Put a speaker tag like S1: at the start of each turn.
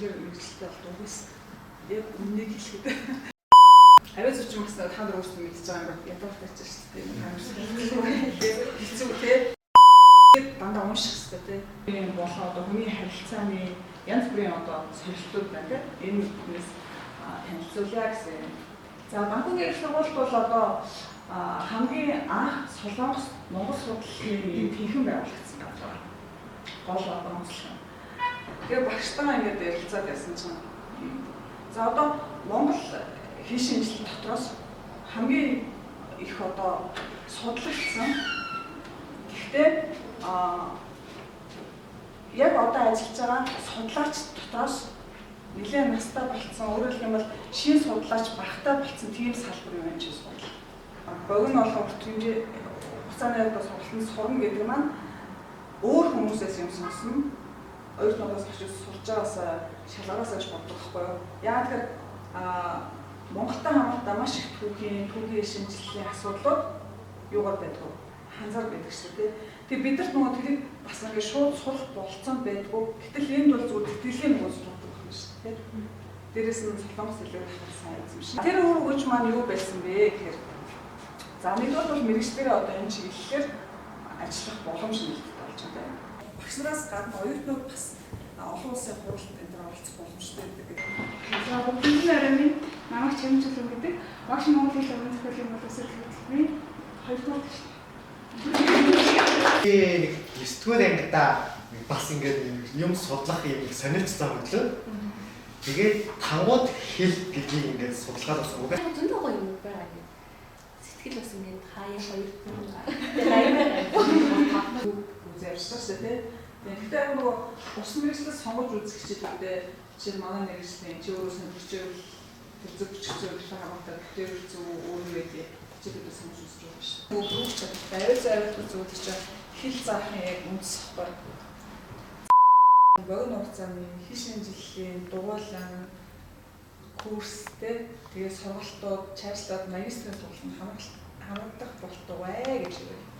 S1: үнэхээр мэрэгчлээ болдгоос яг үннийг хэлэхэд авиа зурчин гэсэн та нар өөрсдөө мэдж байгаа юм ядуутай ч шүү дээ. Хэцүү те. Дандаа унших хэрэгтэй те. Энэ болоо одоо хүний харилцааны янз бүрийн одоо сорилтууд байна те. Энэ хүнээс танилцуулъя гэсэн. За Баакуугийн их сургуульд бол одоо хамгийн анх Солонгос Монгол судлалын тэнхэн байгуулагдсан байна. Гол одоо онцлог. Тэгээ багштайгаа ингээд ярилцаад байсан чинь за одоо Монгол хэл шинжилгээ дотроос хамгийн их одоо судлагдсан. Гэхдээ яг одоо ажиллаж байгаа судлаач дотроос нэлээд настай болцсон, өөрөөр хэлбэл шинэ судлаач багтай болцсон тийм салбар юм гэж бодлоо. Богино олон урт хэмжээ хугацааны одоо сургалтанд сурна гэдэг маань өөр хүмүүсээс юм сонсно. Өөр тоогоос очиж сурж байгаас шалгараас авч боддог байхгүй юу? Яг тэр Монголтой хамаартай маш их түүхийн шинжилгээний асуудлууд юугаар байдаг вэ? Ханзаар байдаг шүү дээ. Тэгээ бид нарт нөгөө тэрийг бас ингээд шууд сурах болцсон байдгүй. Гэтэл энд бол зүгээр тэтгэлийн нөгөө сургадаг байна шүү дээ. Дээрээс нь солонгос хэлээр хахад сайн юм шиг. Тэр өөр өгч маань юу байсан бэ гэхээр за нэгдүгээр бол мэрэгчлэрээ одоо энэ чиглэлээр ажиллах боломж нэлээд болж байгаа. Багш нараас гадна оюутнууд бас олон улсын хуралд энэ төр оролцох боломжтой гэдэг.
S2: За бүгдний арамын намайг чимжлэн гэдэг багш Монгол хэл уран зохиолын боловсрол хөтөлбөрийн 2 дугаар багш.
S3: Нэг 9-р ангидаа бас ингээд юм судлах юм сонирхсан хөтлөө. Тэгээд тангууд хэл гэдгийг ингээд судалгаад бас үг.
S4: Зөндөө гоё юм байна. Сэтгэл бас ингээд хаяа хоёр байна.
S1: Үзэрчсэн тийм. Гэхдээ нөгөө ус мэрэгчлээс сонгож үзэх чиглэлдээ чинь манай мэрэгчлийн чи өөрөө сонирхчихвэл тэр зөв бичихтэй хамаатай тэр зөв өөр байдаг. Чиглэлдээ сонгож үзэж байгаа шүү. Бүгд байр зайвал зөвлөж чинь хэл заахын яг үндэс байхгүй. Богино хугацааны хэл шинжилгээний дугуйлан курстэй тэгээ сургалтууд, чаашлаад магистрийн сургалт хамгаалах болтугай гэж байна.